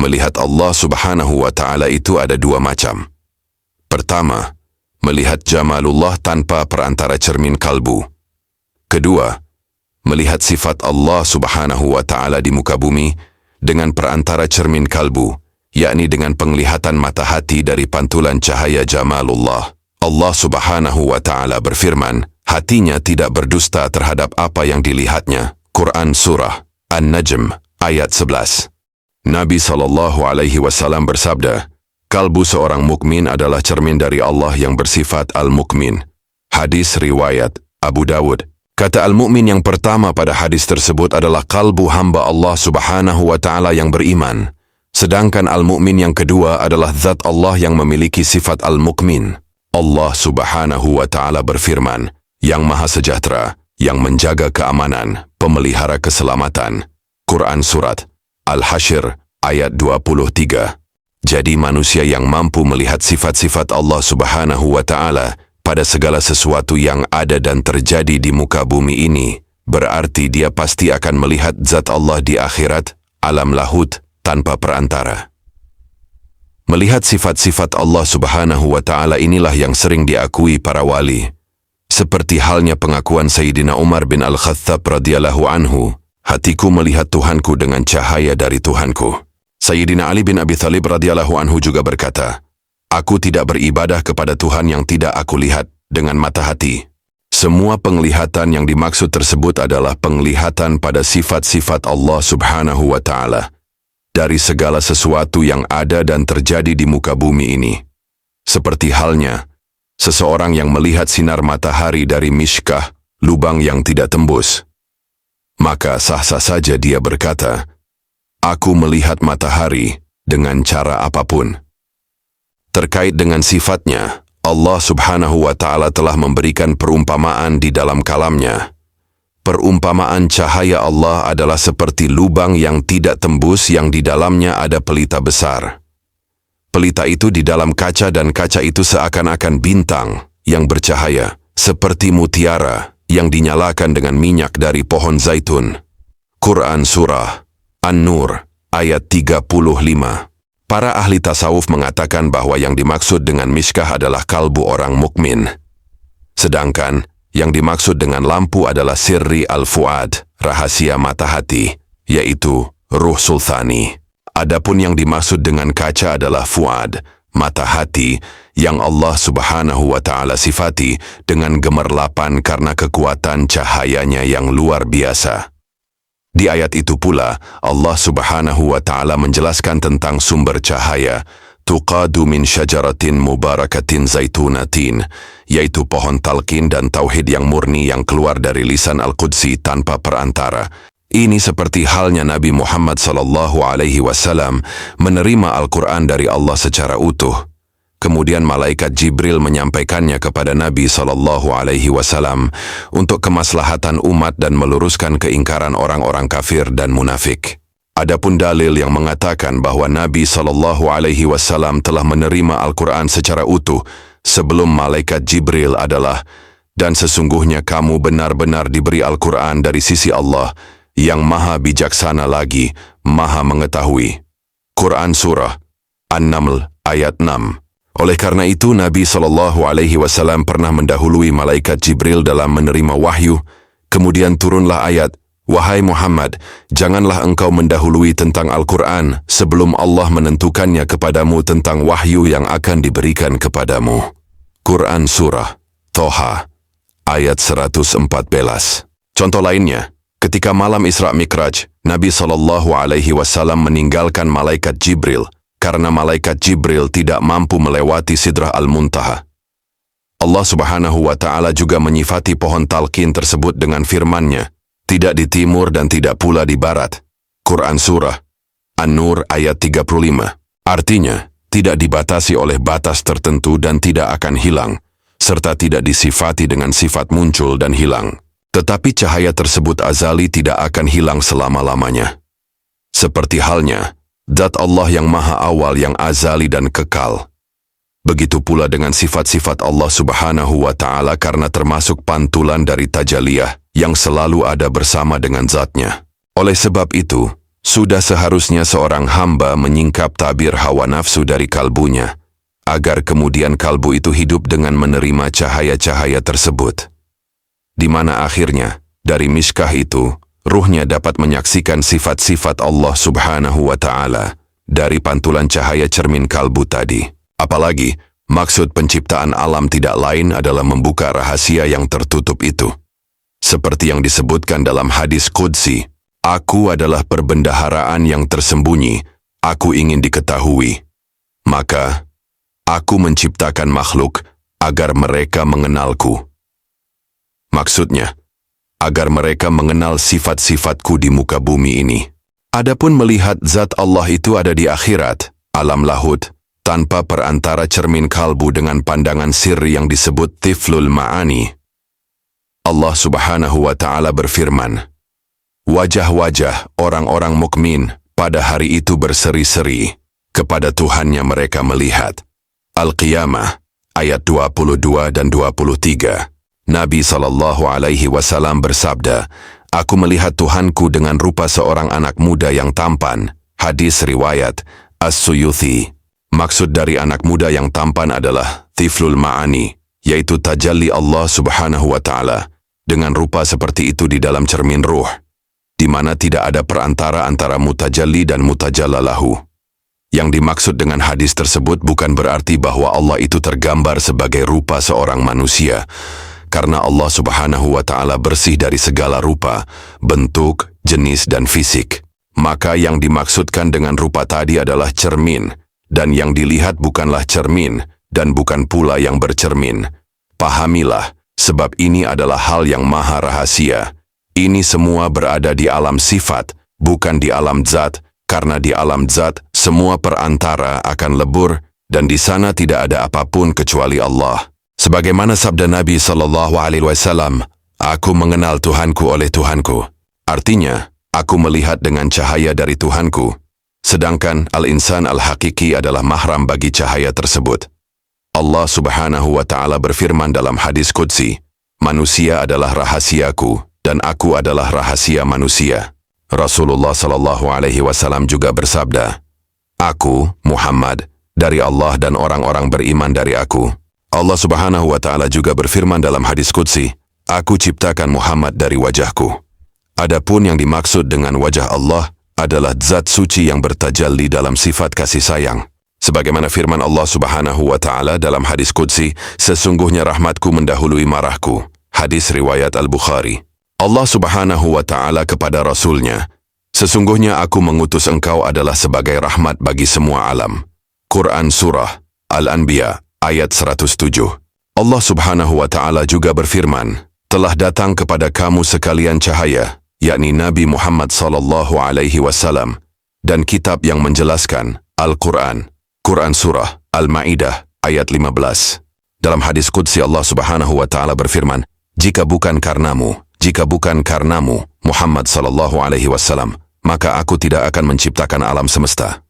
Melihat Allah Subhanahu wa Ta'ala itu ada dua macam. Pertama, melihat jamalullah tanpa perantara cermin kalbu. Kedua, melihat sifat Allah Subhanahu wa Ta'ala di muka bumi dengan perantara cermin kalbu, yakni dengan penglihatan mata hati dari pantulan cahaya jamalullah. Allah Subhanahu wa Ta'ala berfirman, hatinya tidak berdusta terhadap apa yang dilihatnya. Quran Surah An-Najm ayat 11. Nabi SAW bersabda, kalbu seorang mukmin adalah cermin dari Allah yang bersifat al-mukmin. Hadis riwayat Abu Dawud. Kata al-mukmin yang pertama pada hadis tersebut adalah kalbu hamba Allah Subhanahu wa Ta'ala yang beriman. Sedangkan al-mukmin yang kedua adalah zat Allah yang memiliki sifat al-mukmin. Allah Subhanahu wa Ta'ala berfirman, yang maha sejahtera, yang menjaga keamanan, pemelihara keselamatan. Quran Surat Al-Hasyr ayat 23. Jadi manusia yang mampu melihat sifat-sifat Allah Subhanahu wa Ta'ala pada segala sesuatu yang ada dan terjadi di muka bumi ini, berarti dia pasti akan melihat zat Allah di akhirat, alam lahut, tanpa perantara. Melihat sifat-sifat Allah Subhanahu wa Ta'ala inilah yang sering diakui para wali. Seperti halnya pengakuan Sayyidina Umar bin Al-Khattab radhiyallahu anhu, hatiku melihat Tuhanku dengan cahaya dari Tuhanku. Sayyidina Ali bin Abi Thalib radhiyallahu anhu juga berkata, aku tidak beribadah kepada Tuhan yang tidak aku lihat dengan mata hati. Semua penglihatan yang dimaksud tersebut adalah penglihatan pada sifat-sifat Allah Subhanahu wa Ta'ala dari segala sesuatu yang ada dan terjadi di muka bumi ini. Seperti halnya seseorang yang melihat sinar matahari dari mishkah, lubang yang tidak tembus. Maka sah-sah saja dia berkata, aku melihat matahari dengan cara apapun. Terkait dengan sifatnya, Allah Subhanahu wa Ta'ala telah memberikan perumpamaan di dalam kalamnya. Perumpamaan cahaya Allah adalah seperti lubang yang tidak tembus yang di dalamnya ada pelita besar. Pelita itu di dalam kaca dan kaca itu seakan-akan bintang yang bercahaya, seperti mutiara yang dinyalakan dengan minyak dari pohon zaitun. Quran Surah An-Nur ayat 35. Para ahli tasawuf mengatakan bahwa yang dimaksud dengan mishkah adalah kalbu orang mukmin. Sedangkan yang dimaksud dengan lampu adalah sirri al-fuad, rahasia mata hati, yaitu ruh sultani. Adapun yang dimaksud dengan kaca adalah fuad, mata hati, yang Allah Subhanahu wa Ta'ala sifati dengan gemerlapan karena kekuatan cahayanya yang luar biasa. Di ayat itu pula, Allah Subhanahu wa Ta'ala menjelaskan tentang sumber cahaya, tuqadu min syajaratin mubarakatin zaitunatin, yaitu pohon talqin dan tauhid yang murni yang keluar dari lisan Al-Qudsi tanpa perantara. Ini seperti halnya Nabi Muhammad SAW menerima Al-Quran dari Allah secara utuh. Kemudian malaikat Jibril menyampaikannya kepada Nabi SAW untuk kemaslahatan umat dan meluruskan keingkaran orang-orang kafir dan munafik. Adapun dalil yang mengatakan bahwa Nabi SAW telah menerima Al-Quran secara utuh sebelum malaikat Jibril adalah, dan sesungguhnya kamu benar-benar diberi Al-Quran dari sisi Allah yang maha bijaksana lagi, maha mengetahui. Quran Surah An-Naml ayat 6. Oleh karena itu Nabi SAW pernah mendahului malaikat Jibril dalam menerima wahyu, kemudian turunlah ayat, wahai Muhammad, janganlah engkau mendahului tentang Al-Quran sebelum Allah menentukannya kepadamu tentang wahyu yang akan diberikan kepadamu. Quran Surah Toha ayat 114. Contoh lainnya, ketika malam Isra Mikraj, Nabi SAW meninggalkan malaikat Jibril karena malaikat Jibril tidak mampu melewati Sidrah Al-Muntaha. Allah Subhanahu wa Ta'ala juga menyifati pohon talqin tersebut dengan firman-Nya, tidak di timur dan tidak pula di barat. Quran Surah An-Nur ayat 35. Artinya, tidak dibatasi oleh batas tertentu dan tidak akan hilang, serta tidak disifati dengan sifat muncul dan hilang. Tetapi cahaya tersebut azali tidak akan hilang selama-lamanya. Seperti halnya zat Allah yang maha awal yang azali dan kekal. Begitu pula dengan sifat-sifat Allah Subhanahu wa Ta'ala karena termasuk pantulan dari tajaliyah yang selalu ada bersama dengan zatnya. Oleh sebab itu, Sudah seharusnya seorang hamba menyingkap tabir hawa nafsu dari kalbunya, agar kemudian kalbu itu hidup dengan menerima cahaya-cahaya tersebut. Di mana akhirnya, dari miskah itu, ruhnya dapat menyaksikan sifat-sifat Allah Subhanahu wa Ta'ala dari pantulan cahaya cermin kalbu tadi. Apalagi, maksud penciptaan alam tidak lain adalah membuka rahasia yang tertutup itu. Seperti yang disebutkan dalam hadis Qudsi, "Aku adalah perbendaharaan yang tersembunyi, aku ingin diketahui. Maka, aku menciptakan makhluk agar mereka mengenalku." Maksudnya, agar mereka mengenal sifat-sifatku di muka bumi ini. Adapun melihat zat Allah itu ada di akhirat, alam lahud, tanpa perantara cermin kalbu dengan pandangan sirri yang disebut tiflul ma'ani. Allah Subhanahu wa Ta'ala berfirman, "Wajah-wajah orang-orang mukmin pada hari itu berseri-seri, kepada Tuhannya mereka melihat." Al-Qiyamah, ayat 22 dan 23. Nabi SAW bersabda, "Aku melihat Tuhanku dengan rupa seorang anak muda yang tampan." Hadis riwayat As-Suyuti. Maksud dari anak muda yang tampan adalah tiflul ma'ani, yaitu tajalli Allah Subhanahu wa Ta'ala dengan rupa seperti itu di dalam cermin ruh, di mana tidak ada perantara antara mutajalli dan mutajallalahu. Yang dimaksud dengan hadis tersebut bukan berarti bahwa Allah itu tergambar sebagai rupa seorang manusia, karena Allah Subhanahu wa Ta'ala bersih dari segala rupa, bentuk, jenis, dan fisik. Maka yang dimaksudkan dengan rupa tadi adalah cermin, dan yang dilihat bukanlah cermin, dan bukan pula yang bercermin. Pahamilah, sebab ini adalah hal yang maha rahasia. Ini semua berada di alam sifat, bukan di alam zat, karena di alam zat semua perantara akan lebur, dan di sana tidak ada apapun kecuali Allah. Sebagaimana sabda Nabi SAW, "Aku mengenal Tuhanku oleh Tuhanku." Artinya, aku melihat dengan cahaya dari Tuhanku. Sedangkan al-insan al-hakiki adalah mahram bagi cahaya tersebut. Allah Subhanahu wa Ta'ala berfirman dalam hadis Qudsi, "Manusia adalah rahasiaku, dan aku adalah rahasia manusia." Rasulullah SAW juga bersabda, "Aku, Muhammad, dari Allah dan orang-orang beriman dari aku." Allah Subhanahu wa Ta'ala juga berfirman dalam hadis Qudsi, "Aku ciptakan Muhammad dari wajahku." Adapun yang dimaksud dengan wajah Allah adalah zat suci yang bertajalli dalam sifat kasih sayang. Sebagaimana firman Allah Subhanahu wa Ta'ala dalam hadis Qudsi, "Sesungguhnya rahmatku mendahului marahku." Hadis riwayat Al-Bukhari. Allah Subhanahu wa Ta'ala kepada Rasulnya, "Sesungguhnya aku mengutus engkau adalah sebagai rahmat bagi semua alam." Quran Surah Al-Anbiya ayat 107. Allah Subhanahu wa Ta'ala juga berfirman, "Telah datang kepada kamu sekalian cahaya, yakni Nabi Muhammad SAW, dan kitab yang menjelaskan, Al-Quran." Quran Surah Al-Ma'idah ayat 15. Dalam hadis Qudsi Allah Subhanahu wa Ta'ala berfirman, jika bukan karenamu Muhammad SAW, maka aku tidak akan menciptakan alam semesta."